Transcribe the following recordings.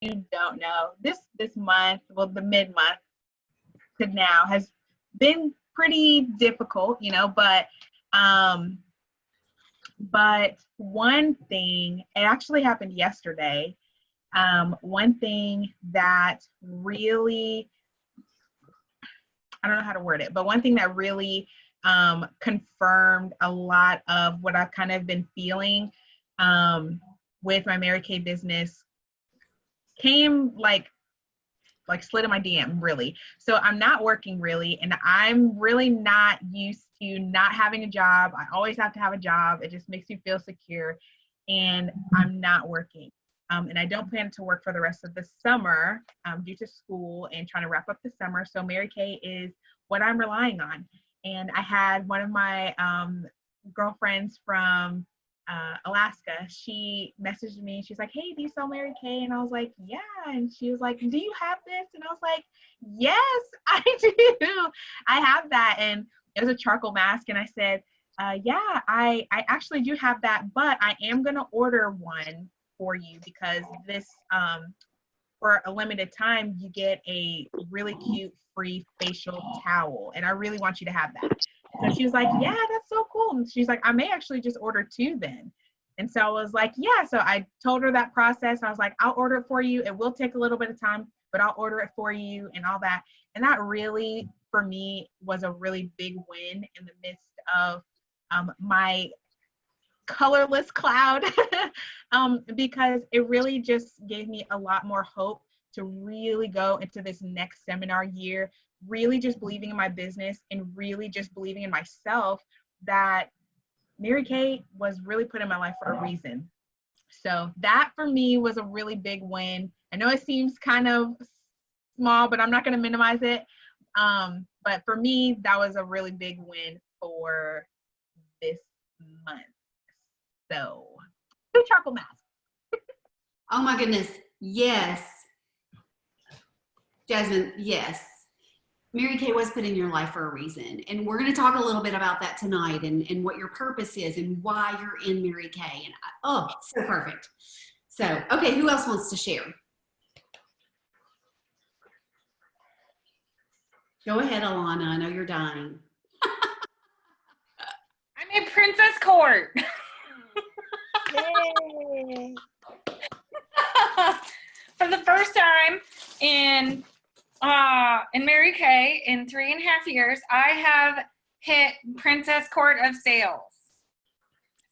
you don't know, this month, well, the mid-month to now has been pretty difficult, you know, but one thing, it actually happened yesterday. One thing that really, I don't know how to word it, but one thing that really confirmed a lot of what I've kind of been feeling with my Mary Kay business came like slid in my DM, really. So I'm not working really, and I'm really not used to not having a job. I always have to have a job. It just makes me feel secure, and I'm not working. And I don't plan to work for the rest of the summer due to school and trying to wrap up the summer. So Mary Kay is what I'm relying on. And I had one of my girlfriends from Alaska. She messaged me. She's like, "Hey, do you sell Mary Kay?" And I was like, "Yeah." And she was like, "Do you have this?" And I was like, "Yes, I do. I have that." And it was a charcoal mask. And I said, "Yeah, I actually do have that, but I am going to order one for you because this, for a limited time, you get a really cute free facial towel. And I really want you to have that." So she was like, "Yeah, that's so cool." And she's like, "I may actually just order two then." And so I was like, "Yeah." So I told her that process. I was like, "I'll order it for you. It will take a little bit of time, but I'll order it for you," and all that. And that really, for me, was a really big win in the midst of my colorless cloud because it really just gave me a lot more hope to really go into this next seminar year, really just believing in my business and really just believing in myself that Mary Kay was really put in my life for a reason. So that for me was a really big win. I know it seems kind of small, but I'm not going to minimize it. But for me, that was a really big win for this month. So, two charcoal masks. Oh my goodness. Yes. Jasmine, yes. Mary Kay was put in your life for a reason. And we're going to talk a little bit about that tonight and what your purpose is and why you're in Mary Kay. And oh, so perfect. So, okay, who else wants to share? Go ahead, Alana. I know you're dying. I'm in Princess Court. Yay. For the first time in Mary Kay in 3.5 years, I have hit Princess Court of Sales.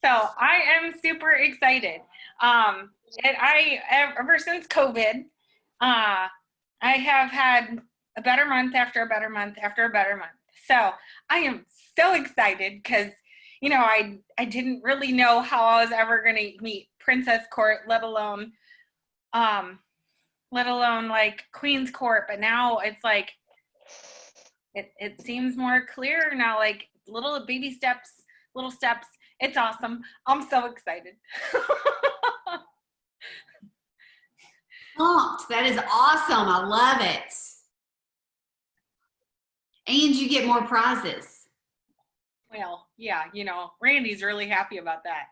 So I am super excited. Ever since COVID, I have had a better month after a better month after a better month. So I am so excited because, you know, I didn't really know how I was ever going to meet Princess Court, let alone like Queen's Court. But now it's like, it seems more clear now, like little baby steps, little steps. It's awesome. I'm so excited. That is awesome. I love it. And you get more prizes. Well, yeah, you know, Randy's really happy about that.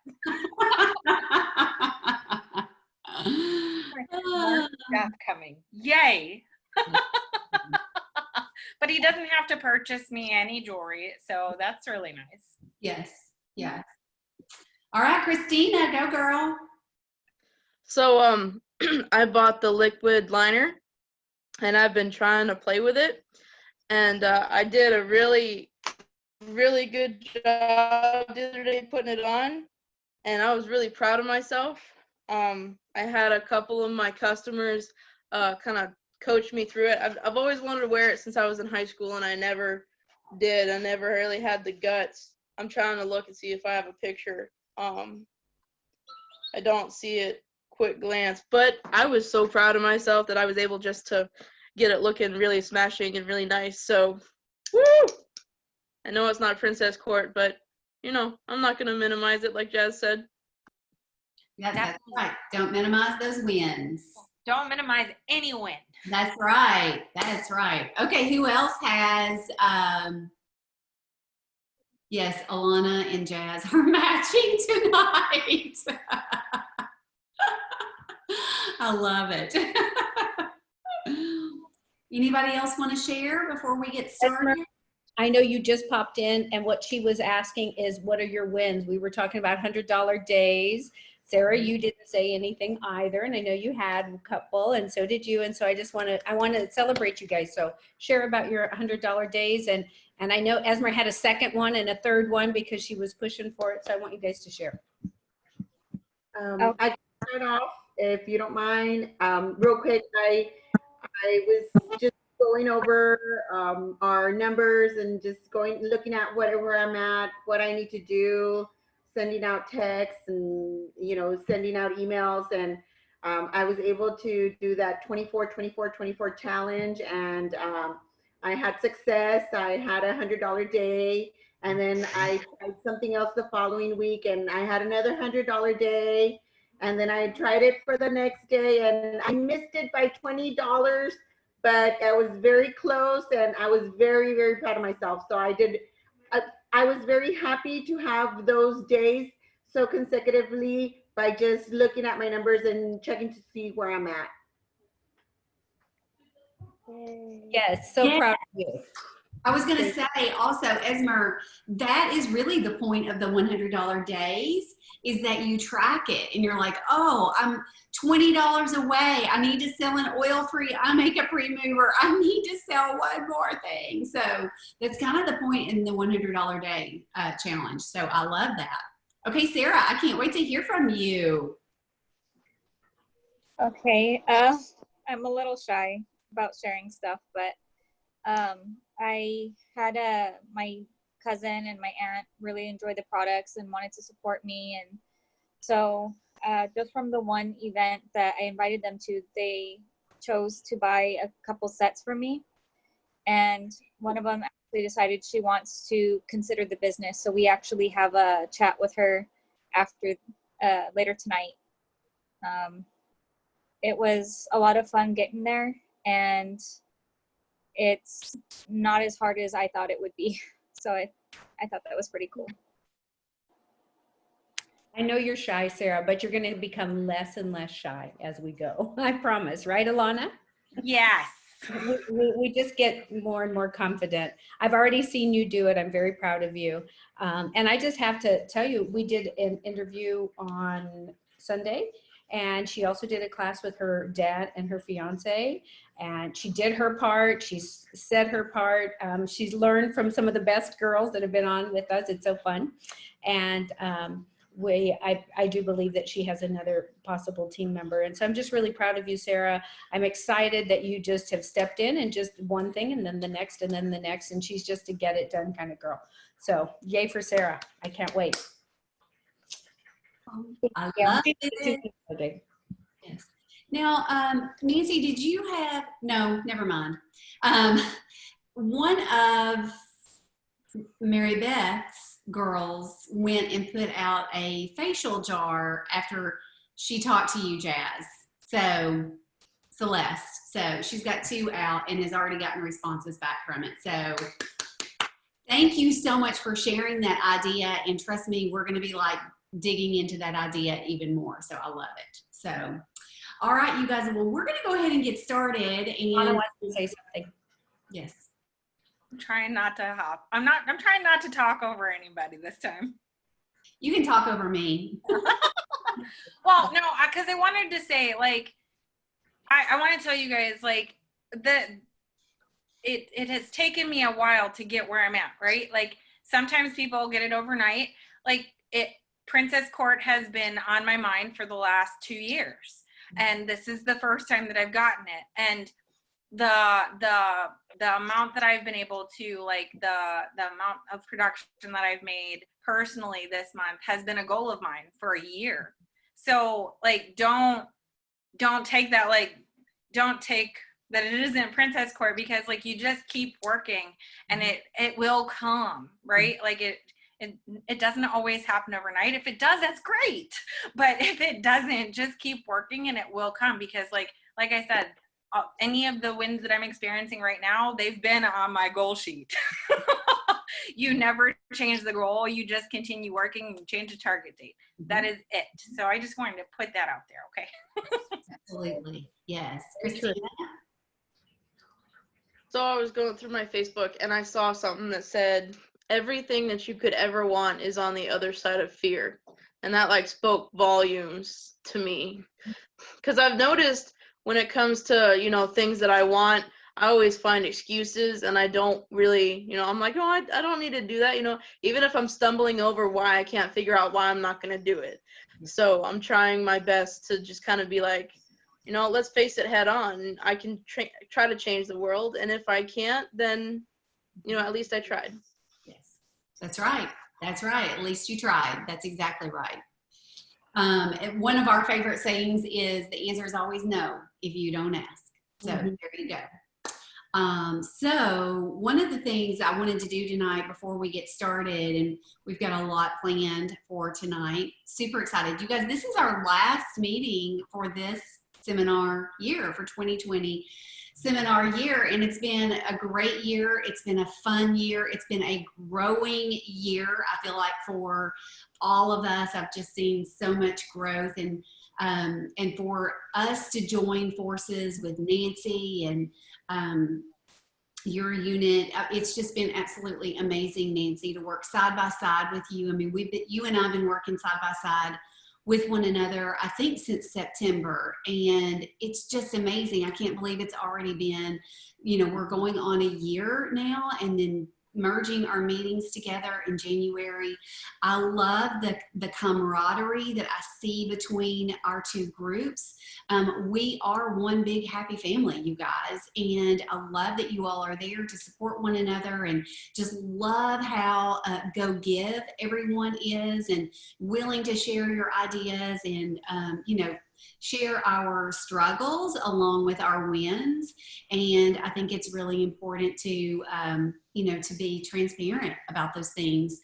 More stuff coming. Yay. But he doesn't have to purchase me any jewelry, so that's really nice. Yes, yes. All right, Christina, go girl. So I bought the liquid liner and I've been trying to play with it, and I did a really good job the other day putting it on, and I was really proud of myself. I had a couple of my customers kind of coach me through it. I've always wanted to wear it since I was in high school, and I never did. I never really had the guts. I'm trying to look and see if I have a picture. I don't see it quick glance, but I was so proud of myself that I was able just to get it looking really smashing and really nice. So, woo! I know it's not Princess Court, but, you know, I'm not going to minimize it like Jazz said. Yeah, that's right. Don't minimize those wins. Don't minimize any win. That's right. That's right. Okay, who else has, yes, Alana and Jazz are matching tonight. I love it. Anybody else want to share before we get started? I know you just popped in, and what she was asking is, what are your wins? We were talking about $100 days. Sarah, you didn't say anything either, and I know you had a couple, and so did you. And so I want to celebrate you guys. So share about your $100 days, and I know Esmer had a second one and a third one because she was pushing for it. So I want you guys to share. I can start off, if you don't mind. Real quick, I was just going over our numbers and just looking at where I'm at, what I need to do, sending out texts and, sending out emails. And I was able to do that 24 challenge. And I had success. I had a $100 day. And then I tried something else the following week and I had another $100 day. And then I tried it for the next day and I missed it by $20, but I was very close and I was very, very proud of myself. So I was very happy to have those days so consecutively by just looking at my numbers and checking to see where I'm at. Yes, so Yeah. proud of you. I was going to say also, Esmer, that is really the point of the $100 days, is that you track it and you're like, oh, I'm $20 away. I need to sell an oil-free eye makeup remover. I need to sell one more thing. So that's kind of the point in the $100 day challenge. So I love that. Okay, Sarah, I can't wait to hear from you. Okay, I'm a little shy about sharing stuff, but I had my cousin and my aunt really enjoyed the products and wanted to support me, and so just from the one event that I invited them to, they chose to buy a couple sets for me, and one of them actually decided she wants to consider the business, so we actually have a chat with her after later tonight. It was a lot of fun getting there, and it's not as hard as I thought it would be. So I thought that was pretty cool. I know you're shy, Sarah, but you're going to become less and less shy as we go. I promise, right, Alana? Yes. We just get more and more confident. I've already seen you do it. I'm very proud of you. And I just have to tell you, we did an interview on Sunday, and she also did a class with her dad and her fiance, and she did her part. She said her part. She's learned from some of the best girls that have been on with us. It's so fun. And I do believe that she has another possible team member. And so I'm just really proud of you, Sarah. I'm excited that you just have stepped in and just one thing and then the next and then the next. And she's just a get it done kind of girl. So yay for Sarah. I can't wait. I love it. Yes. Now, Nancy, did you have, no, never mind. One of Mary Beth's girls went and put out a facial jar after she talked to you, Jazz. So, Celeste. So she's got 2 out and has already gotten responses back from it. So thank you so much for sharing that idea. And trust me, we're going to be like digging into that idea even more. So I love it. So, all right, you guys, well, we're going to go ahead and get started. And Anna wants to say something. yes. I'm trying not to hop. I'm trying not to talk over anybody this time. You can talk over me. Well, no, because I wanted to say, like, I want to tell you guys, like, it has taken me a while to get where I'm at, right? Like, sometimes people get it overnight. Like, Princess Court has been on my mind for the last 2 years. And this is the first time that I've gotten it. And the amount that I've been able to, like, the amount of production that I've made personally this month has been a goal of mine for a year. So, like, don't take that, like, don't take that it isn't Princess Court, because, like, you just keep working and it will come, right? Like, it doesn't always happen overnight. If it does, that's great. But if it doesn't, just keep working and it will come, because like I said, any of the wins that I'm experiencing right now, they've been on my goal sheet. you never change the goal. You just continue working and change the target date. That is it. So I just wanted to put that out there. Okay. Absolutely. Yes. Very true. Christina? So I was going through my Facebook and I saw something that said, everything that you could ever want is on the other side of fear. And that like spoke volumes to me. Because I've noticed when it comes to, you know, things that I want, I always find excuses and I don't really, you know, I'm like, oh, I don't need to do that. You know, even if I'm stumbling over why I can't figure out why I'm not going to do it. So I'm trying my best to just kind of be like, you know, let's face it head on. I can try to change the world. And if I can't, then, you know, at least I tried. Yes, that's right. That's right. At least you tried. That's exactly right. And one of our favorite sayings is the answer is always no if you don't ask. So there you go. So one of the things I wanted to do tonight before we get started, and we've got a lot planned for tonight, super excited. You guys, this is our last meeting for this seminar year, for 2020 seminar year, and it's been a great year. It's been a fun year. It's been a growing year. I feel like for all of us, I've just seen so much growth, and for us to join forces with Nancy and your unit, it's just been absolutely amazing, Nancy, to work side by side with you. I mean, you and I have been working side by side with one another, I think since September, and it's just amazing. I can't believe it's already been, you know, we're going on a year now, and then merging our meetings together in January. I love the camaraderie that I see between our two groups. We are one big happy family, you guys, and I love that you all are there to support one another, and just love how go give everyone is, and willing to share your ideas, and you know, share our struggles along with our wins. And I think it's really important to, you know, to be transparent about those things.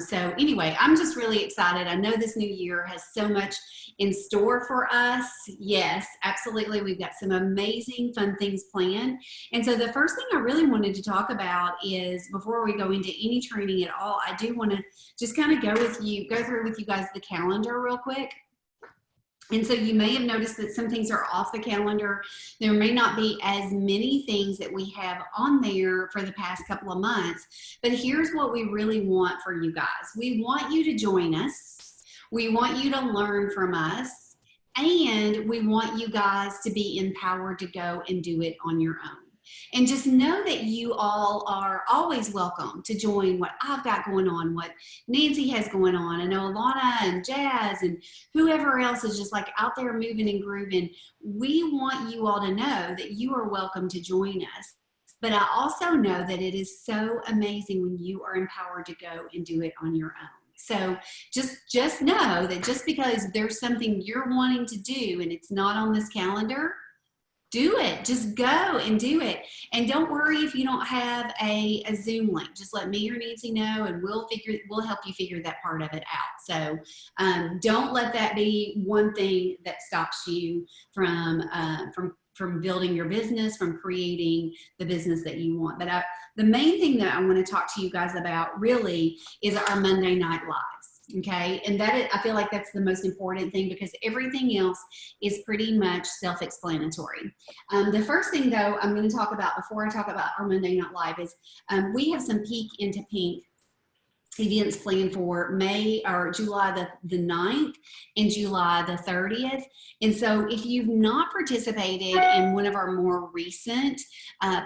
So anyway, I'm just really excited. I know this new year has so much in store for us. Yes, absolutely. We've got some amazing fun things planned. And so the first thing I really wanted to talk about is, before we go into any training at all, I do want to just kind of go through with you guys the calendar real quick. And so you may have noticed that some things are off the calendar. There may not be as many things that we have on there for the past couple of months, but here's what we really want for you guys. We want you to join us. We want you to learn from us, and we want you guys to be empowered to go and do it on your own. And just know that you all are always welcome to join what I've got going on, what Nancy has going on. I know Alana and Jazz and whoever else is just like out there moving and grooving. We want you all to know that you are welcome to join us. But I also know that it is so amazing when you are empowered to go and do it on your own. So just know that just because there's something you're wanting to do and it's not on this calendar, do it. Just go and do it. And don't worry if you don't have a Zoom link. Just let me or Nancy know, and we'll help you figure that part of it out. So don't let that be one thing that stops you from building your business, from creating the business that you want. But the main thing that I want to talk to you guys about really is our Monday Night Lives. Okay, and I feel like that's the most important thing, because everything else is pretty much self-explanatory. The first thing, though, I'm going to talk about before I talk about our Monday Night Live is we have some Peek into Pink events planned for July the 9th and July the 30th. And so if you've not participated in one of our more recent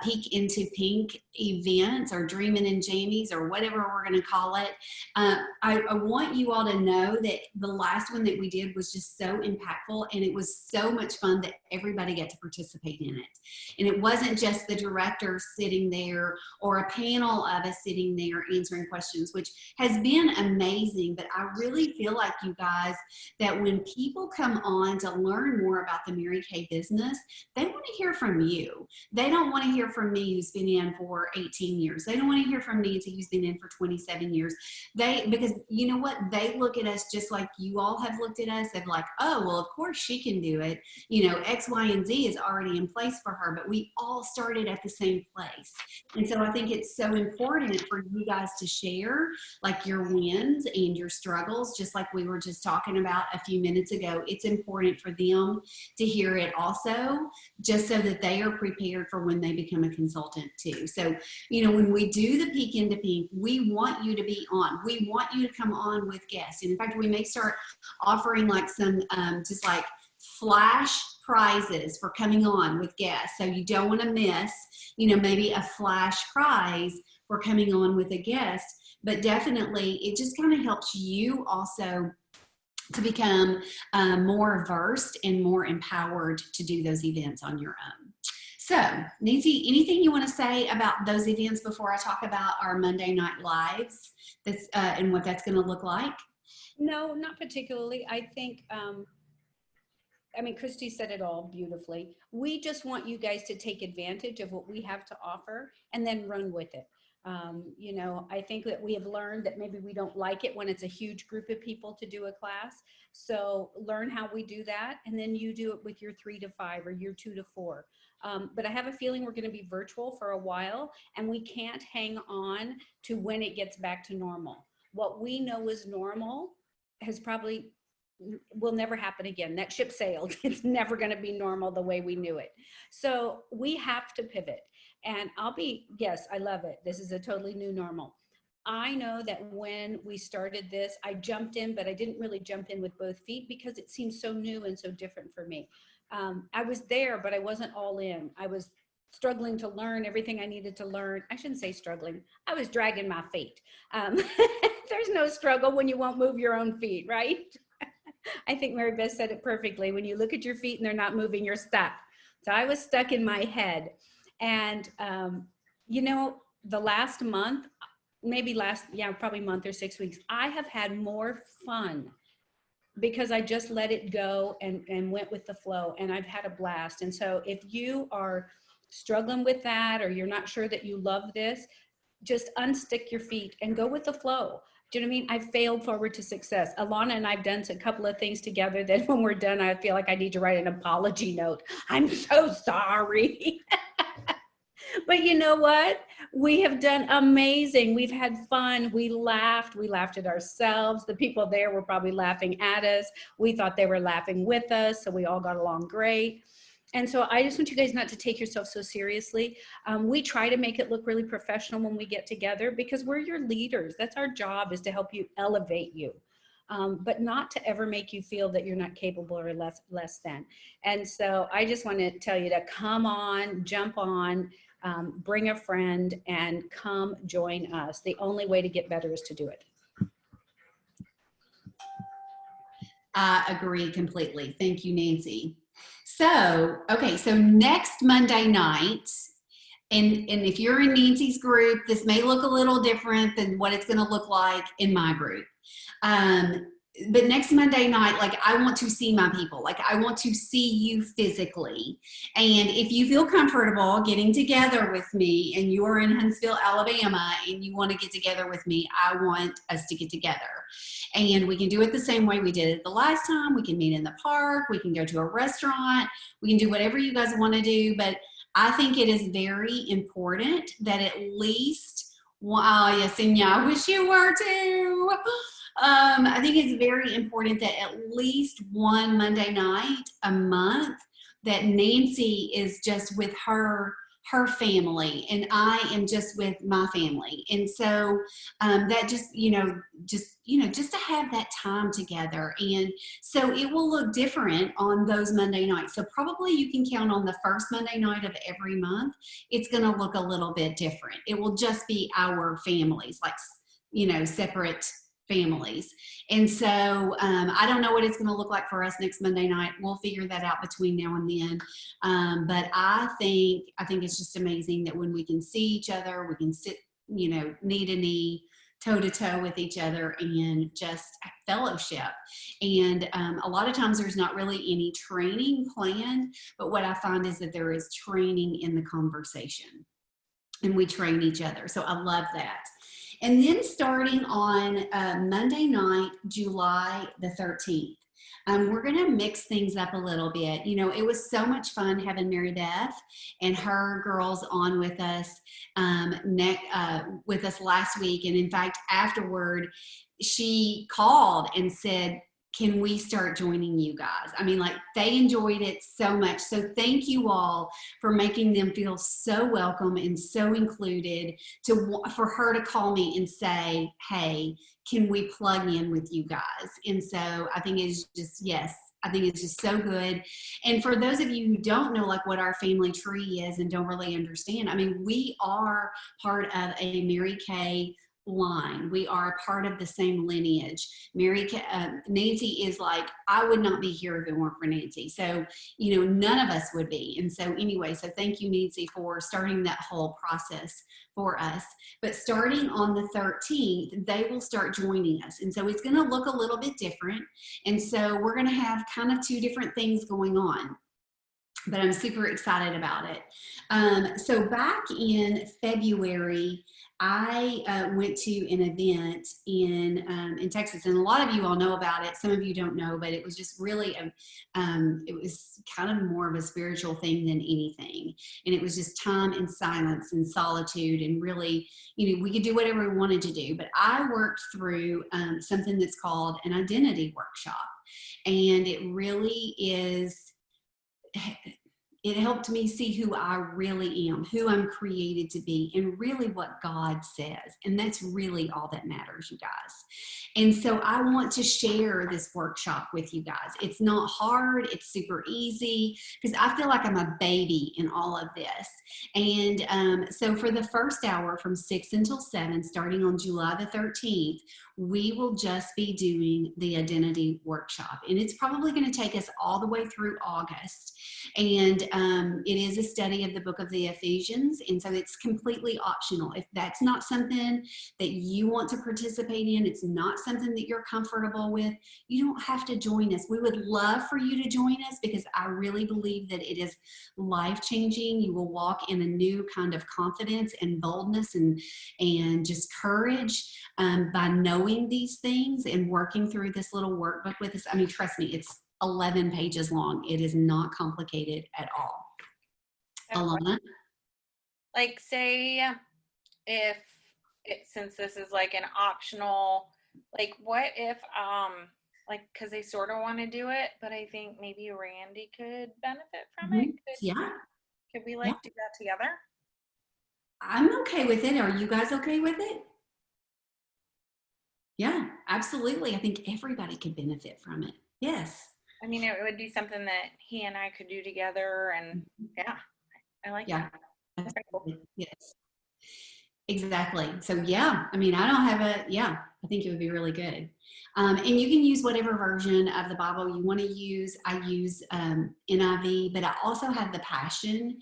Peek into Pink events, or Dreamin' in Jammies, or whatever we're going to call it, I want you all to know that the last one that we did was just so impactful, and it was so much fun that everybody got to participate in it. And it wasn't just the director sitting there or a panel of us sitting there answering questions, which has been amazing. But I really feel like, you guys, that when people come on to learn more about the Mary Kay business, they want to hear from you. They don't want to hear from me, who's been in for 18 years. They don't want to hear from Nancy, who's been in for 27 years. Because you know what? They look at us just like you all have looked at us. They're like, oh, well, of course she can do it. You know, X, Y, and Z is already in place for her, but we all started at the same place. And so I think it's so important for you guys to share like your wins and your struggles, just like we were just talking about a few minutes ago. It's important for them to hear it also, just so that they are prepared for when they become a consultant too. So, you know, when we do the Peek into Pink, we want you to be on. We want you to come on with guests. And in fact, we may start offering like some just like flash prizes for coming on with guests. So you don't want to miss, you know, maybe a flash prize for coming on with a guest. But definitely it just kind of helps you also to become more versed and more empowered to do those events on your own. So, Nancy, anything you want to say about those events before I talk about our Monday Night Lives and what that's going to look like? No, not particularly. I think, I mean, Christy said it all beautifully. We just want you guys to take advantage of what we have to offer and then run with it. You know, I think that we have learned that maybe we don't like it when it's a huge group of people to do a class. So learn how we do that, and then you do it with your 3 to 5 or your 2 to 4. But I have a feeling we're going to be virtual for a while, and we can't hang on to when it gets back to normal. What we know is normal will never happen again. That ship sailed. It's never going to be normal the way we knew it. So we have to pivot. And yes, I love it. This is a totally new normal. I know that when we started this, I jumped in, but I didn't really jump in with both feet because it seemed so new and so different for me. I was there, but I wasn't all in. I was struggling to learn everything I needed to learn. I shouldn't say struggling. I was dragging my feet. There's no struggle when you won't move your own feet, right? I think Mary Beth said it perfectly. When you look at your feet and they're not moving, you're stuck. So I was stuck in my head. And, you know, the last month, probably month or 6 weeks, I have had more fun because I just let it go and went with the flow, and I've had a blast. And so if you are struggling with that, or you're not sure that you love this, just unstick your feet and go with the flow. Do you know what I mean? I've failed forward to success. Alana and I've done a couple of things together that when we're done, I feel like I need to write an apology note. I'm so sorry. But you know what? We have done amazing. We've had fun. We laughed at ourselves. The people there were probably laughing at us. We thought they were laughing with us. So we all got along great. And so I just want you guys not to take yourself so seriously. We try to make it look really professional when we get together because we're your leaders. That's our job, is to help you elevate you, but not to ever make you feel that you're not capable or less than. And so I just want to tell you to come on, jump on, bring a friend, and come join us. The only way to get better is to do it. I agree completely. Thank you, Nancy. So, okay, so next Monday night, and if you're in Nancy's group, this may look a little different than what it's going to look like in my group. But next Monday night, like, I want to see my people. Like, I want to see you physically. And if you feel comfortable getting together with me and you are in Huntsville, Alabama, and you want to get together with me, I want us to get together. And we can do it the same way we did it the last time. We can meet in the park. We can go to a restaurant. We can do whatever you guys want to do. But I think it is very important that at least, Yesenia, I wish you were too. I think it's very important that at least one Monday night a month that Nancy is just with her family and I am just with my family. And so that just to have that time together. And so it will look different on those Monday nights. So probably you can count on the first Monday night of every month. It's going to look a little bit different. It will just be our families, like, separate families. And so I don't know what it's going to look like for us next Monday night. We'll figure that out between now and then. But I think it's just amazing that when we can see each other, we can sit, knee to knee, toe-to-toe with each other and just fellowship. And a lot of times there's not really any training planned, but what I find is that there is training in the conversation, and we train each other. So I love that. And then starting on Monday night, July the 13th, we're going to mix things up a little bit. You know, it was so much fun having Mary Beth and her girls on with us last week. And in fact, afterward, she called and said, can we start joining you guys? I mean, like, they enjoyed it so much. So thank you all for making them feel so welcome and so included, for her to call me and say, hey, can we plug in with you guys? And so I think it's just, yes, I think it's just so good. And for those of you who don't know, like, what our family tree is and don't really understand, I mean, we are part of a Mary Kay line. We are a part of the same lineage. Nancy is like, I would not be here if it weren't for Nancy. So, you know, none of us would be. And so anyway, so thank you, Nancy, for starting that whole process for us. But starting on the 13th, they will start joining us. And so it's going to look a little bit different. And so we're going to have kind of two different things going on, but I'm super excited about it. So back in February, I went to an event in Texas, and a lot of you all know about it. Some of you don't know, but it was just really, it was kind of more of a spiritual thing than anything. And it was just time and silence and solitude, and really, you know, we could do whatever we wanted to do. But I worked through something that's called an identity workshop. And it really is, it helped me see who I really am, who I'm created to be, and really what God says. And that's really all that matters, you guys. And so I want to share this workshop with you guys. It's not hard. It's super easy, because I feel like I'm a baby in all of this. And so for the first hour from 6 until 7, starting on July the 13th, we will just be doing the identity workshop. And it's probably going to take us all the way through August. And it is a study of the book of the Ephesians. And so it's completely optional. If that's not something that you want to participate in, it's not something that you're comfortable with, you don't have to join us. We would love for you to join us, because I really believe that it is life-changing. You will walk in a new kind of confidence and boldness and just courage by knowing these things and working through this little workbook with us. I mean, trust me, it's 11 pages long. It is not complicated at all. Alana? Like, say if since this is like an optional, like, what if like, because they sort of want to do it, but I think maybe Randy could benefit from it. Could we like do that together? I'm okay with it. Are you guys okay with it? Yeah, absolutely. I think everybody could benefit from it. Yes. I mean, it would be something that he and I could do together, and yeah, I like that. That's cool. Yes, exactly. So yeah, I mean, I don't have I think it would be really good. And you can use whatever version of the Bible you want to use. I use NIV, but I also have the Passion,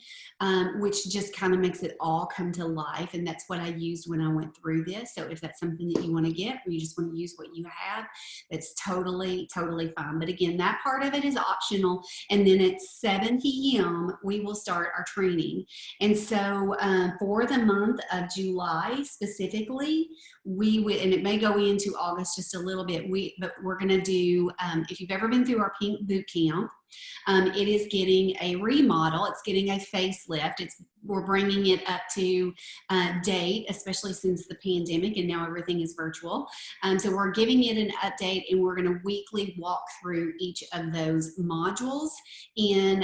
which just kind of makes it all come to life. And that's what I used when I went through this. So if that's something that you want to get, or you just want to use what you have, that's totally, totally fine. But again, that part of it is optional. And then at 7 p.m., we will start our training. And so for the month of July specifically, we would, and it may go into August just a little bit, but we're going to do, if you've ever been through our Pink Boot Camp, it is getting a remodel. It's getting a facelift. We're bringing it up to date, especially since the pandemic, and now everything is virtual. So we're giving it an update, and we're going to weekly walk through each of those modules in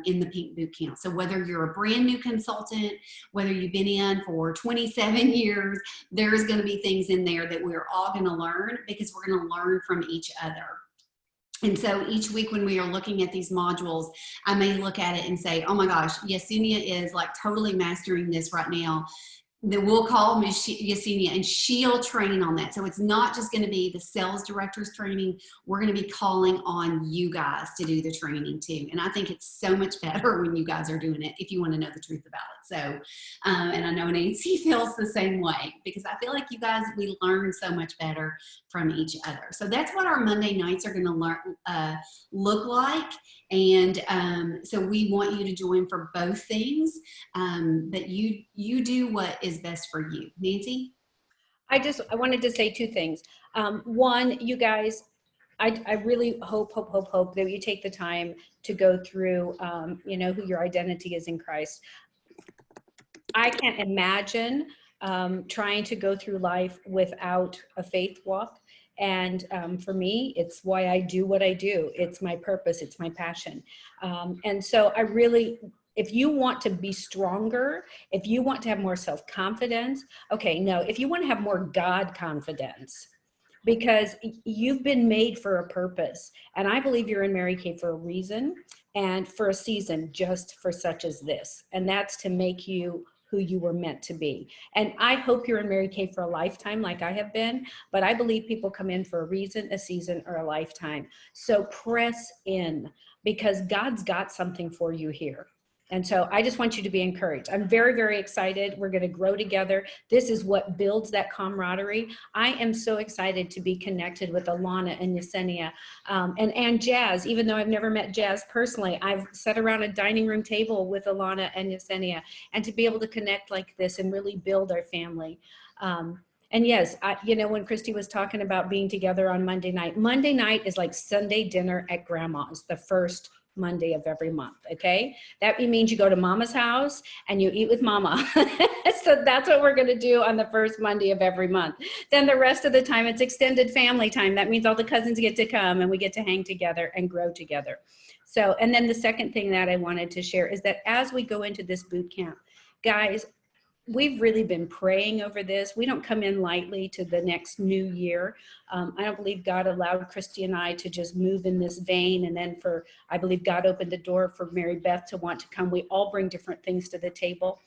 the Pink Boot Camp. So whether you're a brand new consultant, whether you've been in for 27 years, there's going to be things in there that we're all going to learn, because we're going to learn from each other. And so each week when we are looking at these modules, I may look at it and say, oh my gosh, Yesenia is like totally mastering this right now. that we'll call Ms. Yesenia, and she'll train on that. So it's not just going to be the sales director's training. We're going to be calling on you guys to do the training too. And I think it's so much better when you guys are doing it, if you want to know the truth about it. So, and I know Nancy feels the same way, because I feel like you guys, we learn so much better from each other. So that's what our Monday nights are going to look like. And so we want you to join for both things, but you do what is best for you. Nancy? I wanted to say two things. One, you guys, I really hope that you take the time to go through, who your identity is in Christ. I can't imagine trying to go through life without a faith walk. And for me, it's why I do what I do. It's my purpose. It's my passion. And so if you want to be stronger, if you want to have more self-confidence, if you want to have more God confidence, because you've been made for a purpose. And I believe you're in Mary Kay for a reason and for a season, just for such as this. And that's to make you who you were meant to be. And I hope you're in Mary Kay for a lifetime like I have been, but I believe people come in for a reason, a season, or a lifetime. So press in, because God's got something for you here. And so I just want you to be encouraged. I'm very, very excited. We're going to grow together. This is what builds that camaraderie. I am so excited to be connected with Alana and Yesenia and Jazz. Even though I've never met Jazz personally, I've sat around a dining room table with Alana and Yesenia, and to be able to connect like this and really build our family. And yes, when Christy was talking about being together on Monday night is like Sunday dinner at grandma's, the first Monday of every month. Okay. That means you go to mama's house and you eat with mama. So that's what we're going to do on the first Monday of every month. Then the rest of the time it's extended family time. That means all the cousins get to come and we get to hang together and grow together. So, and then the second thing that I wanted to share is that as we go into this boot camp, guys, we've really been praying over this. We don't come in lightly to the next new year. I don't believe God allowed Christy and I to just move in this vein. And then I believe God opened the door for Mary Beth to want to come. We all bring different things to the table.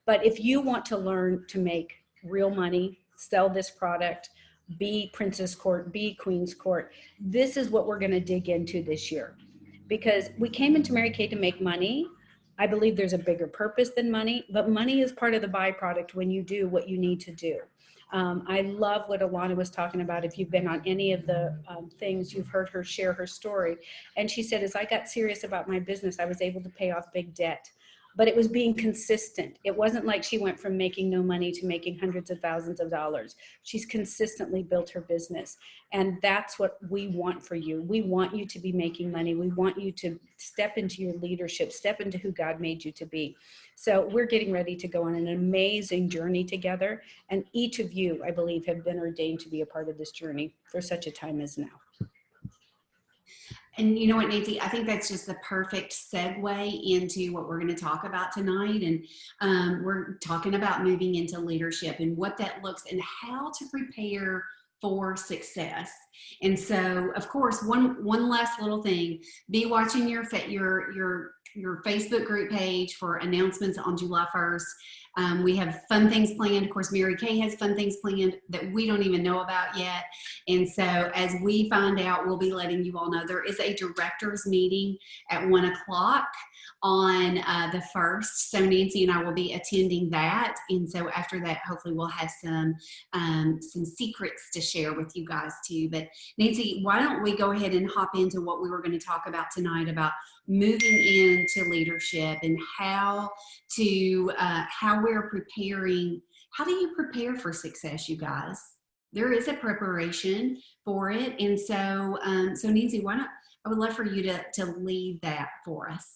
But if you want to learn to make real money, sell this product, be Princess Court, be Queen's Court, this is what we're going to dig into this year. Because we came into Mary Kay to make money. I believe there's a bigger purpose than money, but money is part of the byproduct when you do what you need to do. I love what Alana was talking about. If you've been on any of the things, you've heard her share her story. And she said, as I got serious about my business, I was able to pay off big debt. But it was being consistent. It wasn't like she went from making no money to making hundreds of thousands of dollars. She's consistently built her business. And that's what we want for you. We want you to be making money. We want you to step into your leadership, step into who God made you to be. So we're getting ready to go on an amazing journey together. And each of you, I believe, have been ordained to be a part of this journey for such a time as now. And you know what, Nancy, I think that's just the perfect segue into what we're going to talk about tonight. And we're talking about moving into leadership and what that looks and how to prepare for success. And so, of course, one last little thing, be watching your Facebook group page for announcements on July 1st. We have fun things planned. Of course, Mary Kay has fun things planned that we don't even know about yet. And so as we find out, we'll be letting you all know. There is a director's meeting at 1 o'clock on the 1st. So Nancy and I will be attending that. And so after that, hopefully we'll have some secrets to share with you guys too. But Nancy, why don't we go ahead and hop into what we were going to talk about tonight about moving into leadership and how we're preparing. How do you prepare for success, you guys? There is a preparation for it. And so, so Nancy, why not, I would love for you to lead that for us.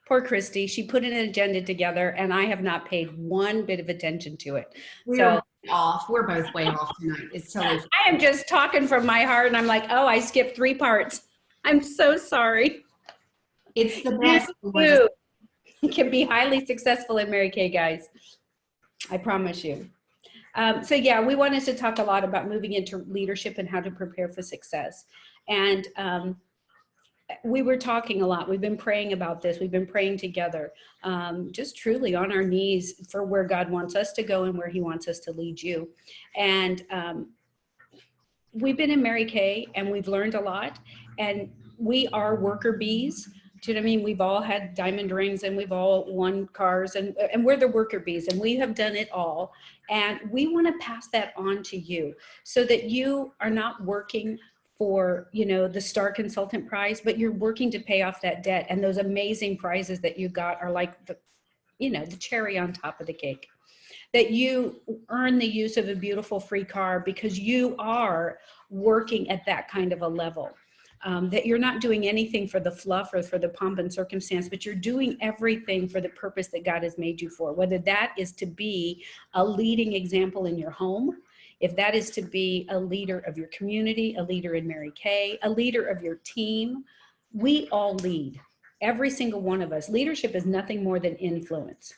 Poor Christy, she put an agenda together and I have not paid one bit of attention to it. We're off. We're both way off tonight. It's totally fine. I am just talking from my heart and I'm like, oh, I skipped 3 parts. I'm so sorry. It's the best. You can be highly successful in Mary Kay, guys. I promise you. So yeah, we wanted to talk a lot about moving into leadership and how to prepare for success. And we were talking a lot. We've been praying about this. We've been praying together, just truly on our knees for where God wants us to go and where he wants us to lead you. And we've been in Mary Kay and we've learned a lot, and we are worker bees. Do you know what I mean? We've all had diamond rings and we've all won cars, and we're the worker bees, and we have done it all. And we want to pass that on to you so that you are not working for, you know, the Star Consultant Prize, but you're working to pay off that debt. And those amazing prizes that you got are like the, you know, the cherry on top of the cake. That you earn the use of a beautiful free car because you are working at that kind of a level. That you're not doing anything for the fluff or for the pomp and circumstance, but you're doing everything for the purpose that God has made you for. Whether that is to be a leading example in your home, if that is to be a leader of your community, a leader in Mary Kay, a leader of your team, we all lead. Every single one of us. Leadership is nothing more than influence.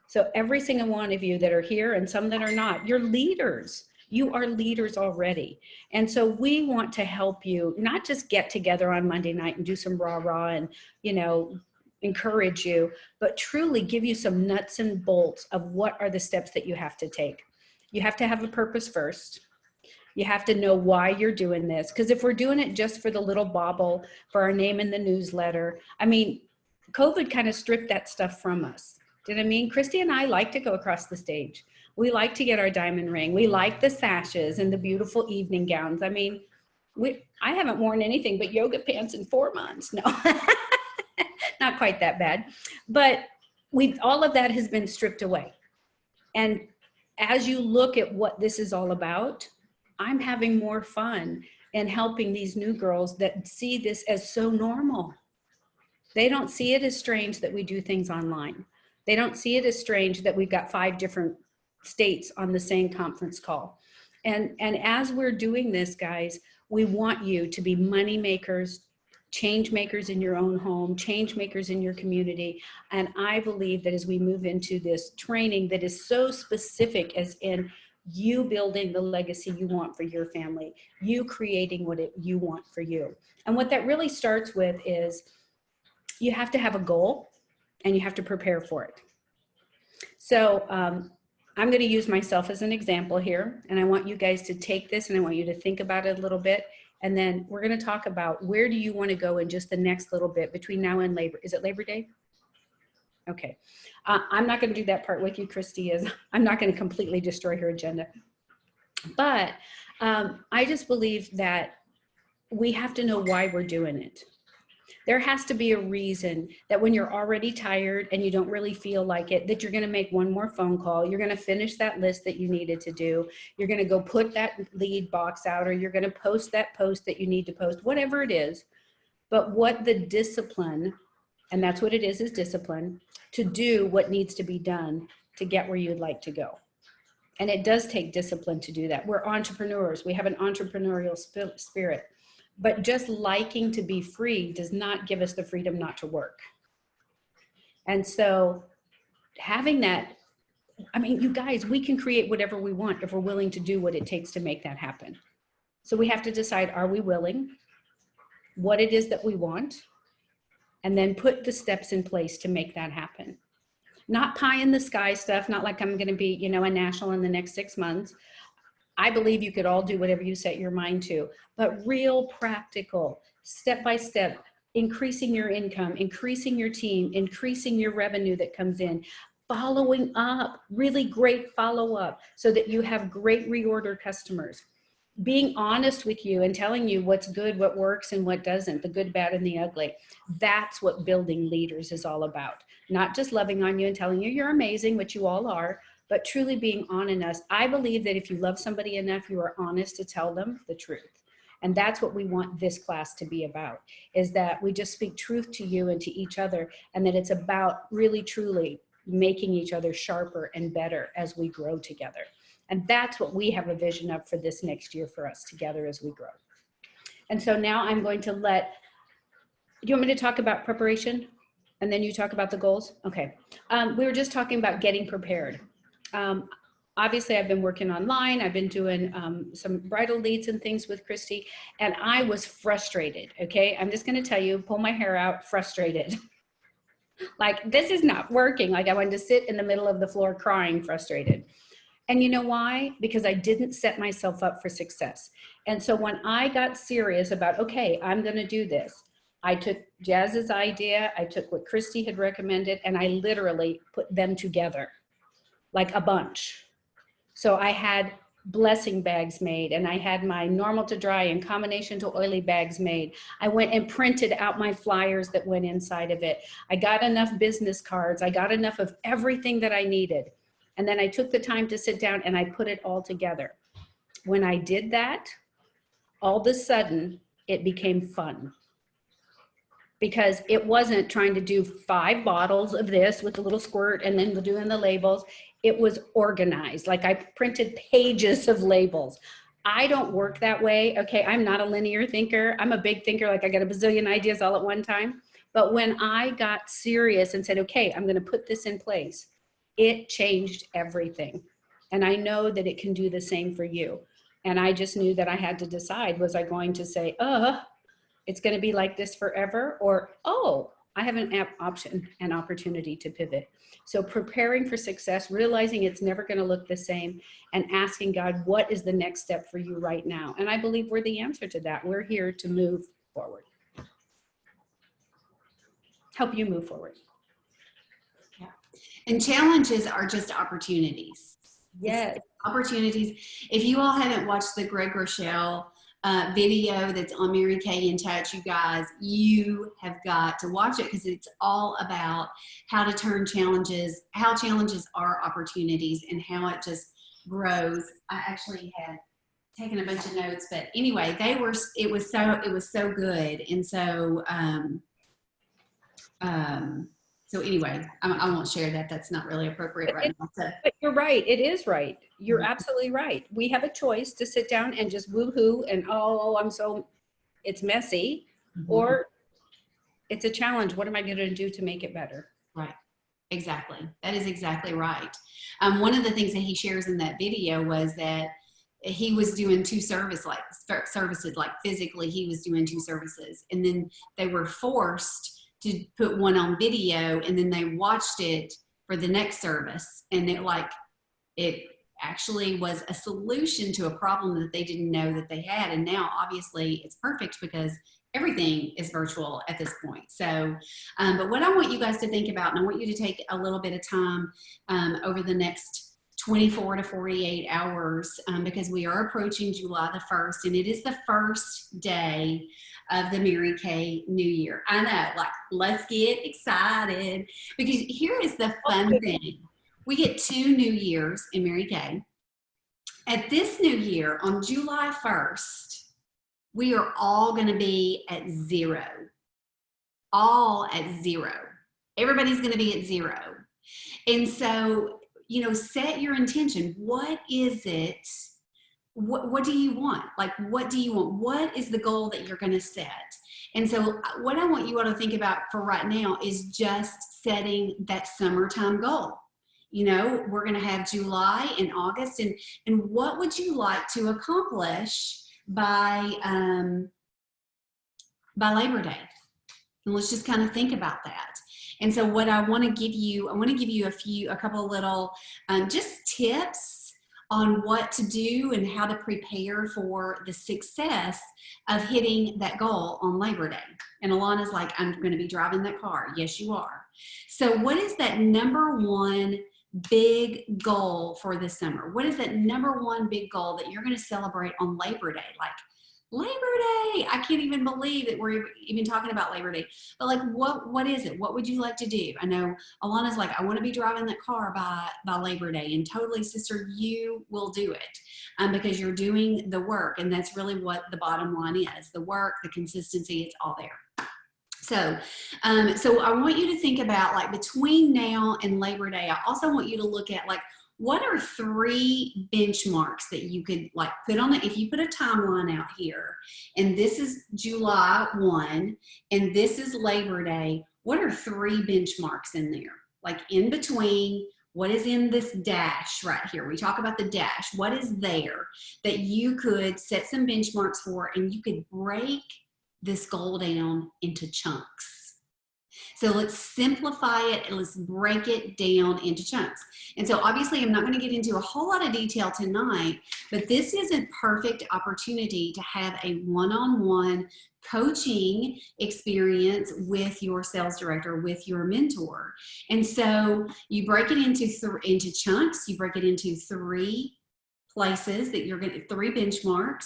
So every single one of you that are here and some that are not, you're leaders. You are leaders already. And so we want to help you not just get together on Monday night and do some rah-rah and, you know, encourage you, but truly give you some nuts and bolts of what are the steps that you have to take. You have to have a purpose first. You have to know why you're doing this. Because if we're doing it just for the little bauble, for our name in the newsletter, I mean, COVID kind of stripped that stuff from us. Do you know what I mean? Christy and I like to go across the stage. We like to get our diamond ring. We like the sashes and the beautiful evening gowns. I mean, I haven't worn anything but yoga pants in 4 months. No, not quite that bad. But all of that has been stripped away. And as you look at what this is all about, I'm having more fun and helping these new girls that see this as so normal. They don't see it as strange that we do things online. They don't see it as strange that we've got 5 different states on the same conference call. And as we're doing this, guys, we want you to be money makers, change makers in your own home, change makers in your community. And I believe that as we move into this training that is so specific as in you building the legacy you want for your family, you creating what you want for you. And what that really starts with is you have to have a goal and you have to prepare for it. So I'm going to use myself as an example here, and I want you guys to take this and I want you to think about it a little bit. And then we're going to talk about where do you want to go in just the next little bit between now and Labor. Is it Labor Day? Okay. I'm not going to do that part with you, Christy. I'm not going to completely destroy her agenda. But I just believe that we have to know why we're doing it. There has to be a reason that when you're already tired and you don't really feel like it, that you're going to make one more phone call. You're going to finish that list that you needed to do. You're going to go put that lead box out, or you're going to post that post that you need to post, whatever it is. But what the discipline, and that's what it is discipline, to do what needs to be done to get where you'd like to go. And it does take discipline to do that. We're entrepreneurs. We have an entrepreneurial spirit. But just liking to be free does not give us the freedom not to work. And so having that, I mean, you guys, we can create whatever we want if we're willing to do what it takes to make that happen. So we have to decide, are we willing? What it is that we want, and then put the steps in place to make that happen. Not pie in the sky stuff, not like I'm going to be, you know, a national in the next 6 months. I believe you could all do whatever you set your mind to, but real practical, step by step, increasing your income, increasing your team, increasing your revenue that comes in, following up, really great follow-up so that you have great reorder customers. Being honest with you and telling you what's good, what works, and what doesn't, the good, bad, and the ugly. That's what building leaders is all about. Not just loving on you and telling you you're amazing, which you all are, but truly being honest. I believe that if you love somebody enough, you are honest to tell them the truth. And that's what we want this class to be about, is that we just speak truth to you and to each other, and that it's about really, truly making each other sharper and better as we grow together. And that's what we have a vision of for this next year for us together as we grow. And so now I'm going to do you want me to talk about preparation? And then you talk about the goals? Okay. We were just talking about getting prepared. obviously I've been working online. I've been doing some bridal leads and things with Christy, and I was frustrated. Okay. I'm just going to tell you, pull my hair out, frustrated. Like, this is not working. Like, I wanted to sit in the middle of the floor crying, frustrated. And you know why? Because I didn't set myself up for success. And so when I got serious about, okay, I'm going to do this, I took Jazz's idea, I took what Christy had recommended, and I literally put them together like a bunch. So I had blessing bags made, and I had my normal to dry and combination to oily bags made. I went and printed out my flyers that went inside of it. I got enough business cards. I got enough of everything that I needed. And then I took the time to sit down and I put it all together. When I did that, all of a sudden it became fun. Because it wasn't trying to do 5 bottles of this with a little squirt and then doing the labels. It was organized. Like, I printed pages of labels. I don't work that way. Okay, I'm not a linear thinker. I'm a big thinker. Like, I got a bazillion ideas all at one time. But when I got serious and said, okay, I'm going to put this in place, it changed everything. And I know that it can do the same for you. And I just knew that I had to decide, was I going to say, it's going to be like this forever, or, oh, I have an opportunity to pivot. So preparing for success, realizing it's never going to look the same, and asking God, what is the next step for you right now? And I believe we're the answer to that. We're here to move forward. Help you move forward. Yeah. And challenges are just opportunities. Yes. Opportunities. If you all haven't watched the Greg Rochelle video that's on Mary Kay in Touch, you guys, you have got to watch it, because it's all about how to turn challenges, how challenges are opportunities, and how it just grows. I actually had taken a bunch of notes, but anyway, it was so good. And so, so anyway, I won't share that. That's not really appropriate right now. So. But you're right. It is right. You're absolutely right. We have a choice to sit down and just woo-hoo and, oh, it's messy, or it's a challenge. What am I going to do to make it better? Right. Exactly. That is exactly right. One of the things that he shares in that video was that he was doing 2 services, like physically he was doing 2 services, and then they were forced to put one on video, and then they watched it for the next service. And it actually was a solution to a problem that they didn't know that they had. And now obviously it's perfect because everything is virtual at this point. So, but what I want you guys to think about, and I want you to take a little bit of time over the next 24 to 48 hours, because we are approaching July the 1st, and it is the first day of the Mary Kay New Year. I know, like, let's get excited, because here is the fun thing. We get 2 New Years in Mary Kay. At this New Year, on July 1st, we are all going to be at 0. All at 0. Everybody's going to be at 0. And so, you know, set your intention. What is it? What do you want? Like, what do you want? What is the goal that you're going to set? And so what I want you all to think about for right now is just setting that summertime goal. You know, we're going to have July and August, and what would you like to accomplish by Labor Day? And let's just kind of think about that. And so what I want to give you, a couple of little just tips on what to do and how to prepare for the success of hitting that goal on Labor Day. And Alana's like, I'm going to be driving that car. Yes, you are. So what is that number one big goal for this summer? What is that number one big goal that you're going to celebrate on Labor Day? Like, Labor Day, I can't even believe that we're even talking about Labor Day. But like, what is it? What would you like to do? I know Alana's like, I want to be driving that car by Labor Day. And totally, sister, you will do it because you're doing the work. And that's really what the bottom line is. The work, the consistency, it's all there. So, so I want you to think about, like, between now and Labor Day, I also want you to look at, like, what are 3 benchmarks that you could, like, put on it? If you put a timeline out here, and this is July 1, and this is Labor Day, what are 3 benchmarks in there? Like, in between, What is in this dash right here? We talk about the dash. What is there that you could set some benchmarks for, and you could break this goal down into chunks? So let's simplify it and let's break it down into chunks. And so obviously I'm not going to get into a whole lot of detail tonight, but this is a perfect opportunity to have a one-on-one coaching experience with your sales director, with your mentor. And so you break it into chunks. You break it into 3 places that you're going to, 3 benchmarks,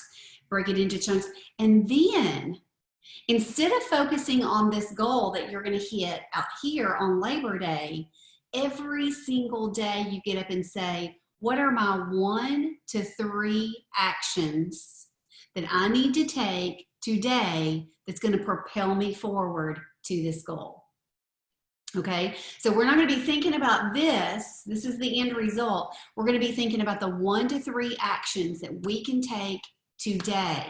break it into chunks. And then instead of focusing on this goal that you're going to hit out here on Labor Day, every single day you get up and say, what are my 1 to 3 actions that I need to take today that's going to propel me forward to this goal? Okay, so we're not going to be thinking about this. This is the end result. We're going to be thinking about the 1 to 3 actions that we can take today.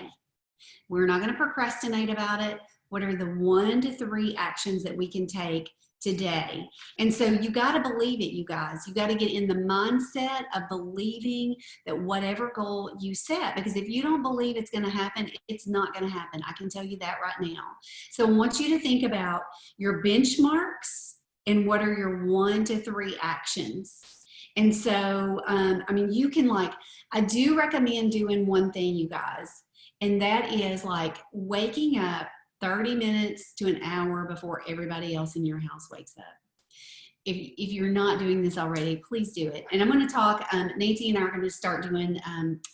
We're not going to procrastinate about it. What are the 1 to 3 actions that we can take today? And so you got to believe it, you guys. You got to get in the mindset of believing that whatever goal you set, because if you don't believe it's going to happen, it's not going to happen. I can tell you that right now. So I want you to think about your benchmarks and what are your 1 to 3 actions. And so, I mean, you can I do recommend doing one thing, you guys. And that is like waking up 30 minutes to an hour before everybody else in your house wakes up. If you're not doing this already, please do it. And I'm going to talk, Nancy and I are going to start doing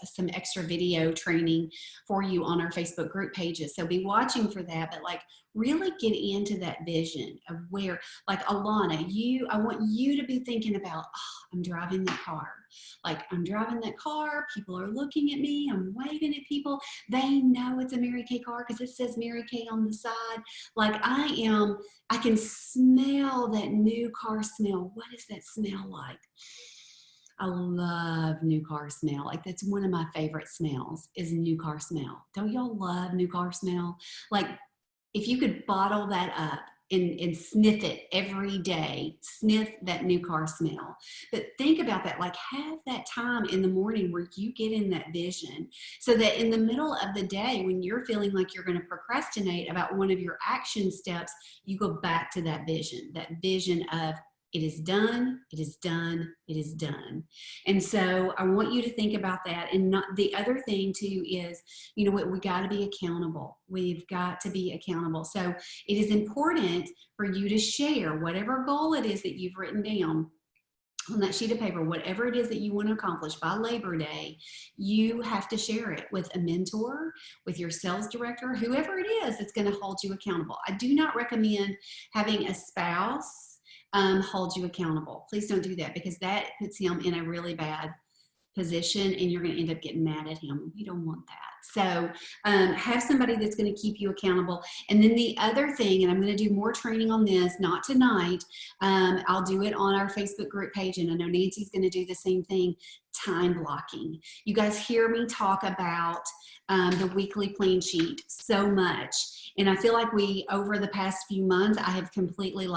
some extra video training for you on our Facebook group pages. So be watching for that, but really get into that vision of where, Alana, I want you to be thinking about, I'm driving that car. I'm driving that car, people are looking at me, I'm waving at people. They know it's a Mary Kay car because it says Mary Kay on the side. I can smell that new car smell. What does that smell like? I love new car smell. That's one of my favorite smells is new car smell. Don't y'all love new car smell? If you could bottle that up and sniff it every day, sniff that new car smell. But think about that, have that time in the morning where you get in that vision so that in the middle of the day, when you're feeling like you're going to procrastinate about one of your action steps, you go back to that vision of it is done, it is done, it is done. And so I want you to think about that. And the other thing too is, we got to be accountable. We've got to be accountable. So it is important for you to share whatever goal it is that you've written down on that sheet of paper, whatever it is that you want to accomplish by Labor Day. You have to share it with a mentor, with your sales director, whoever it is that's going to hold you accountable. I do not recommend having a spouse hold you accountable. Please don't do that because that puts him in a really bad position and you're going to end up getting mad at him. We don't want that. So have somebody that's going to keep you accountable. And then the other thing, and I'm going to do more training on this, not tonight, I'll do it on our Facebook group page, and I know Nancy's going to do the same thing, time blocking. You guys hear me talk about the weekly plan sheet so much. And I feel like over the past few months, I have completely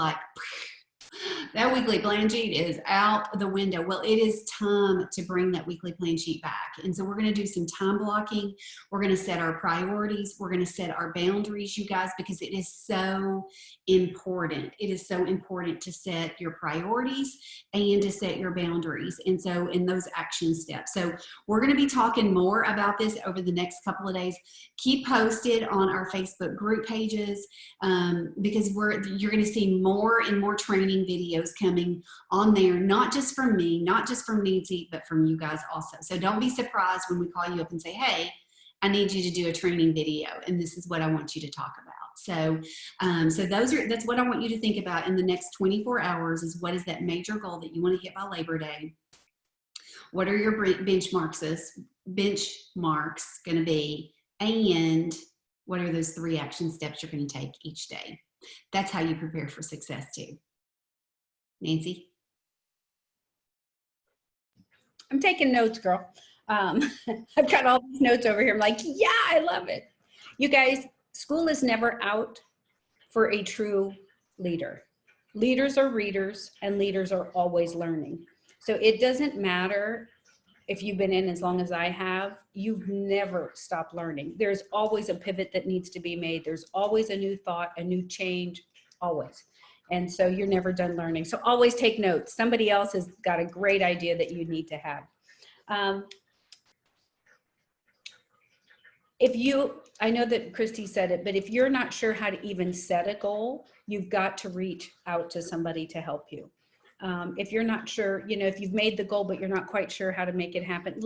that weekly plan sheet is out the window. Well, it is time to bring that weekly plan sheet back. And so we're going to do some time blocking. We're going to set our priorities. We're going to set our boundaries, you guys, because it is so important. It is so important to set your priorities and to set your boundaries. And so in those action steps. So we're going to be talking more about this over the next couple of days. Keep posted on our Facebook group pages because you're going to see more and more training videos coming on there, not just from me, not just from Nancy, but from you guys also. So don't be surprised when we call you up and say, hey, I need you to do a training video, and this is what I want you to talk about. So, that's what I want you to think about in the next 24 hours is what is that major goal that you want to hit by Labor Day? What are your benchmarks going to be? And what are those 3 action steps you're going to take each day? That's how you prepare for success too. Nancy? I'm taking notes, girl. I've got all these notes over here. I'm like, yeah, I love it. You guys, school is never out for a true leader. Leaders are readers, and leaders are always learning. So it doesn't matter if you've been in as long as I have, you've never stopped learning. There's always a pivot that needs to be made. There's always a new thought, a new change, always. And so you're never done learning. So always take notes. Somebody else has got a great idea that you need to have. I know that Christy said it, but if you're not sure how to even set a goal, you've got to reach out to somebody to help you. If you're not sure, if you've made the goal, but you're not quite sure how to make it happen,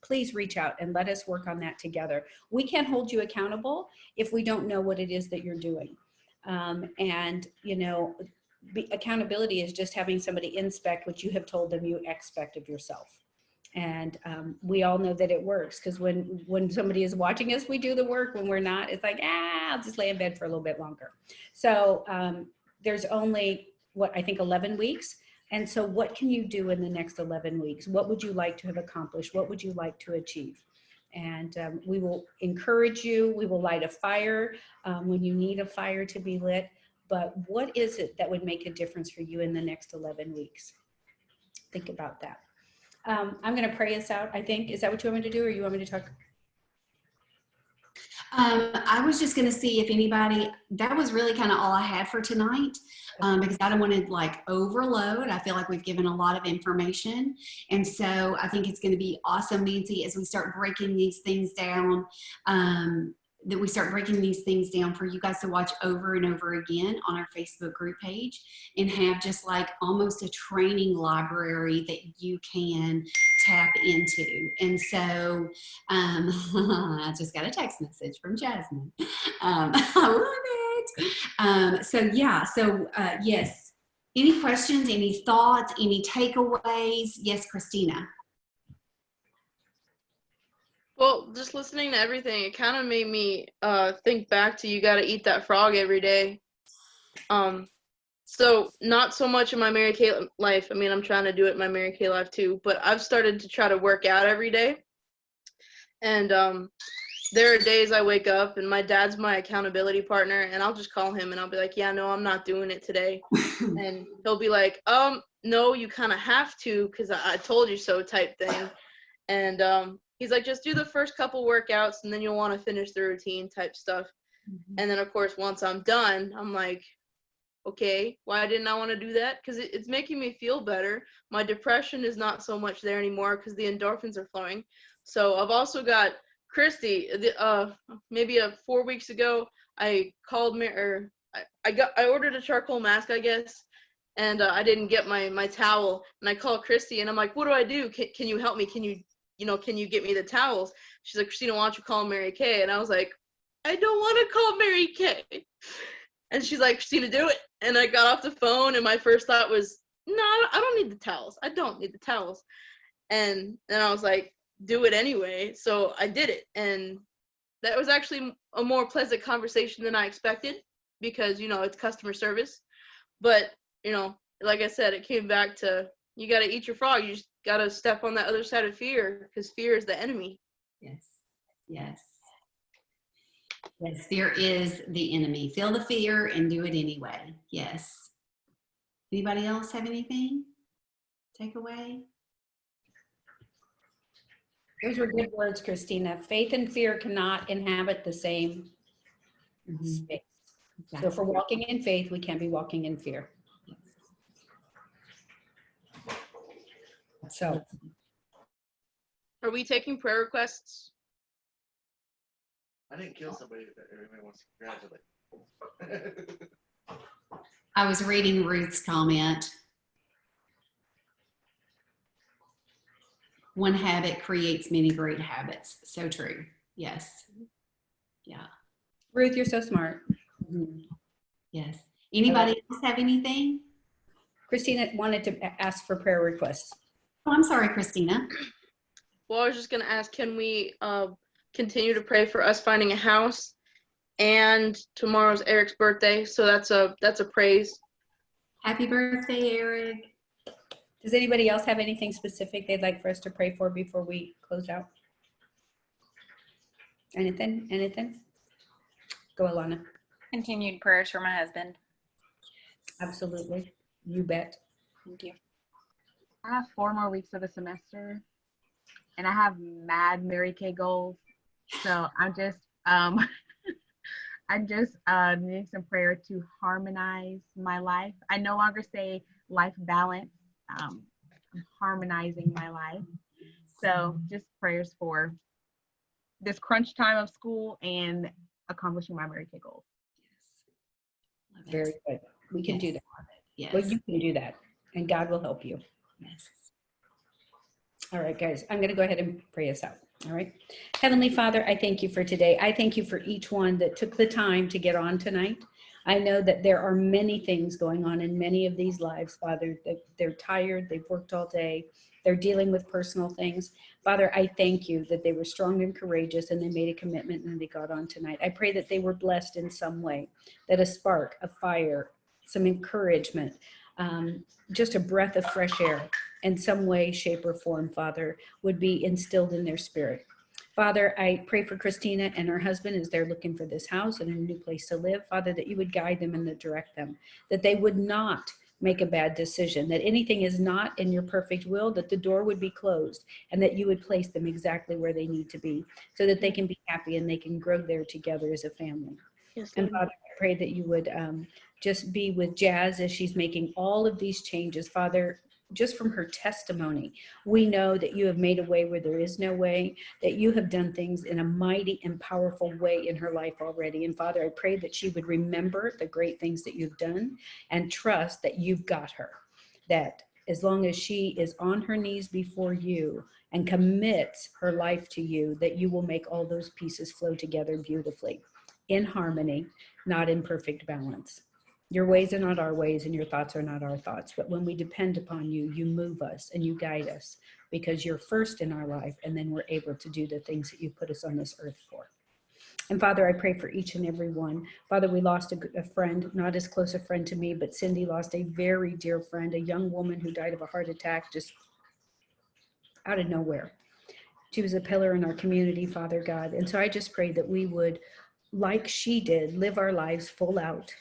please reach out and let us work on that together. We can't hold you accountable if we don't know what it is that you're doing. Accountability is just having somebody inspect what you have told them you expect of yourself. And we all know that it works, because when somebody is watching us, we do the work. When we're not, it's like, I'll just lay in bed for a little bit longer. So there's only, I think 11 weeks. And so what can you do in the next 11 weeks? What would you like to have accomplished? What would you like to achieve? And we will encourage you. We will light a fire when you need a fire to be lit. But what is it that would make a difference for you in the next 11 weeks? Think about that. I'm going to pray us out, I think. Is that what you want me to do, or you want me to talk? I was just going to see if anybody, that was really kind of all I had for tonight, because I don't want to overload. I feel like we've given a lot of information. And so I think it's going to be awesome, Nancy, as we start breaking these things down, that we start breaking these things down for you guys to watch over and over again on our Facebook group page, and have just almost a training library that you can tap into. And so I just got a text message from Jasmine. I love it. Yes. Any questions, any thoughts, any takeaways? Yes, Christina. Well, just listening to everything, it kind of made me think back to you got to eat that frog every day. So not so much in my Mary Kay life. I mean, I'm trying to do it in my Mary Kay life too, but I've started to try to work out every day. And there are days I wake up and my dad's my accountability partner, and I'll just call him and I'll be like, yeah, no, I'm not doing it today. And he'll be like, no, you kind of have to, because I told you so type thing. And he's like, just do the first couple workouts and then you'll want to finish the routine type stuff. Mm-hmm. And then, of course, once I'm done, I'm like, okay, why didn't I want to do that? Because it's making me feel better. My depression is not so much there anymore because the endorphins are flowing. So I've also got Christy, maybe 4 weeks ago, I called me, or I ordered a charcoal mask, I guess, and I didn't get my towel. And I called Christy and I'm like, what do I do? Can you help me? Can you get me the towels? She's like, Christina, why don't you call Mary Kay? And I was like, I don't want to call Mary Kay. And she's like, Christina, do it. And I got off the phone and my first thought was, no, I don't need the towels. I don't need the towels. And then I was like, do it anyway. So I did it. And that was actually a more pleasant conversation than I expected, because, it's customer service. But, like I said, it came back to, you got to eat your frog. You just got to step on that other side of fear, because fear is the enemy. Yes. Yes. Yes, fear is the enemy. Feel the fear and do it anyway. Yes. Anybody else have anything? Take away? Those were good words, Christina. Faith and fear cannot inhabit the same space. Exactly. So if we're walking in faith, we can't be walking in fear. So, are we taking prayer requests? I didn't kill somebody that everybody wants to congratulate. I was reading Ruth's comment. One habit creates many great habits. So true. Yes. Yeah. Ruth, you're so smart. Mm-hmm. Yes. Anybody else have anything? Christina wanted to ask for prayer requests. Oh, I'm sorry, Christina. Well, I was just going to ask, can we continue to pray for us finding a house? And tomorrow's Eric's birthday, so that's a praise. Happy birthday, Eric. Does anybody else have anything specific they'd like for us to pray for before we close out? Anything? Go, Alana. Continued prayers for my husband. Absolutely. You bet. Thank you. I have 4 more weeks of the semester, and I have mad Mary Kay goals. So I'm just I'm just needing some prayer to harmonize my life. I no longer say life balance. I'm harmonizing my life. So just prayers for this crunch time of school and accomplishing my Mary Kay goals. Love it. Very good. We can do that. Yes. Well, you can do that, and God will help you. Yes. All right, guys, I'm going to go ahead and pray us out. All right. Heavenly Father, I thank you for today. I thank you for each one that took the time to get on tonight. I know that there are many things going on in many of these lives, Father, that they're tired, they've worked all day, they're dealing with personal things. Father, I thank you that they were strong and courageous and they made a commitment and they got on tonight. I pray that they were blessed in some way, that a spark, a fire, some encouragement, just a breath of fresh air in some way, shape, or form, Father, would be instilled in their spirit. Father, I pray for Christina and her husband as they're looking for this house and a new place to live. Father, that you would guide them and direct them, that they would not make a bad decision, that anything is not in your perfect will, that the door would be closed, and that you would place them exactly where they need to be so that they can be happy and they can grow there together as a family. Yes, And Lord. Father, I pray that you would just be with Jazz as she's making all of these changes. Father, just from her testimony, we know that you have made a way where there is no way, that you have done things in a mighty and powerful way in her life already. And Father, I pray that she would remember the great things that you've done and trust that you've got her, that as long as she is on her knees before you and commits her life to you, that you will make all those pieces flow together beautifully, in harmony, not in perfect balance. Your ways are not our ways and your thoughts are not our thoughts. But when we depend upon you, you move us and you guide us because you're first in our life, and then we're able to do the things that you put us on this earth for. And Father, I pray for each and every one. Father, we lost a friend, not as close a friend to me, but Cindy lost a very dear friend, a young woman who died of a heart attack just out of nowhere. She was a pillar in our community, Father God. And so I just pray that we would, like she did, live our lives full out,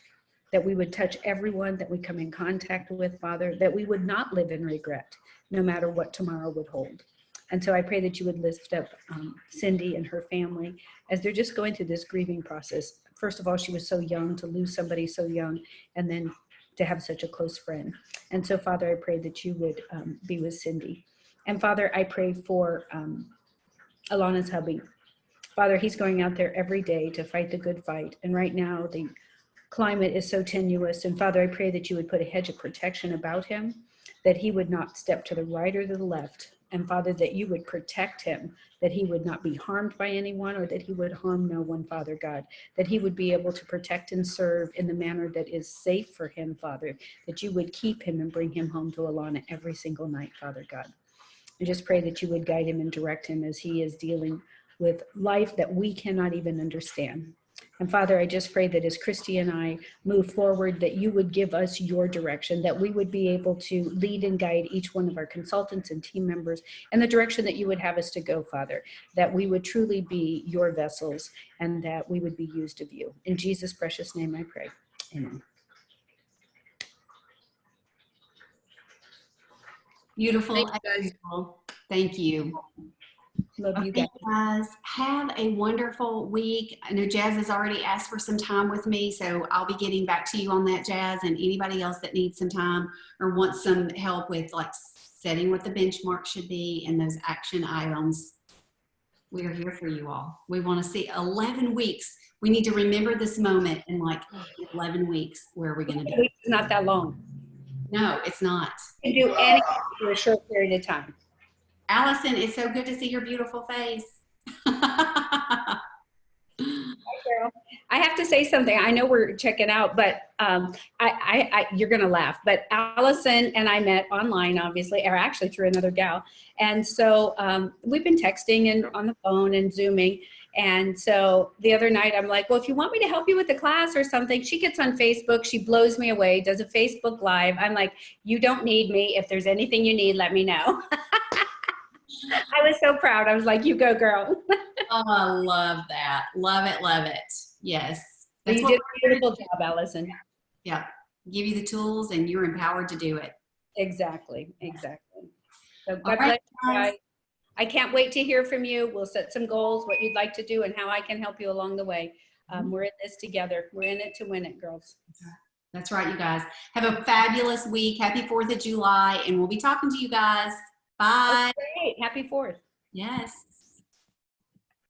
that we would touch everyone that we come in contact with, Father, that we would not live in regret, no matter what tomorrow would hold. And so I pray that you would lift up Cindy and her family as they're just going through this grieving process. First of all, she was so young, to lose somebody so young, and then to have such a close friend. And so, Father, I pray that you would be with Cindy. And Father, I pray for Alana's hubby. Father, he's going out there every day to fight the good fight. And right now, the climate is so tenuous. And Father, I pray that you would put a hedge of protection about him, that he would not step to the right or to the left. And Father, that you would protect him, that he would not be harmed by anyone or that he would harm no one, Father God, that he would be able to protect and serve in the manner that is safe for him, Father, that you would keep him and bring him home to Alana every single night, Father God. I just pray that you would guide him and direct him as he is dealing with life that we cannot even understand. And Father, I just pray that as Christy and I move forward, that you would give us your direction, that we would be able to lead and guide each one of our consultants and team members in the direction that you would have us to go, Father, that we would truly be your vessels and that we would be used of you. In Jesus' precious name I pray. Amen. Beautiful. Thank you, guys. Beautiful. Thank you. Love you Okay, guys. guys, have a wonderful week. I know Jazz has already asked for some time with me, so I'll be getting back to you on that, Jazz, and anybody else that needs some time or wants some help with like setting what the benchmark should be and those action items. We are here for you all. We want to see 11 weeks. We need to remember this moment in like 11 weeks. Where are we going to be? It's not that long. No, it's not. You can do anything for a short period of time. Allison, it's so good to see your beautiful face. I have to say something. I know we're checking out, but you're going to laugh. But Allison and I met online, obviously, or actually through another gal. And so we've been texting and on the phone and Zooming. And so the other night I'm like, well, if you want me to help you with the class or something, she gets on Facebook. She blows me away, does a Facebook Live. I'm like, you don't need me. If there's anything you need, let me know. I was so proud. I was like, you go, girl. Oh, I love that. Love it. Love it. Yes. That's You what did a beautiful job, Allison. Yeah. Give you the tools and you're empowered to do it. Exactly. So All God right, bless you guys. guys. I can't wait to hear from you. We'll set some goals, what you'd like to do and how I can help you along the way. We're in this together. We're in it to win it, girls. That's right, you guys. Have a fabulous week. Happy 4th of July, and we'll be talking to you guys. Bye. Great. Happy 4th. Yes.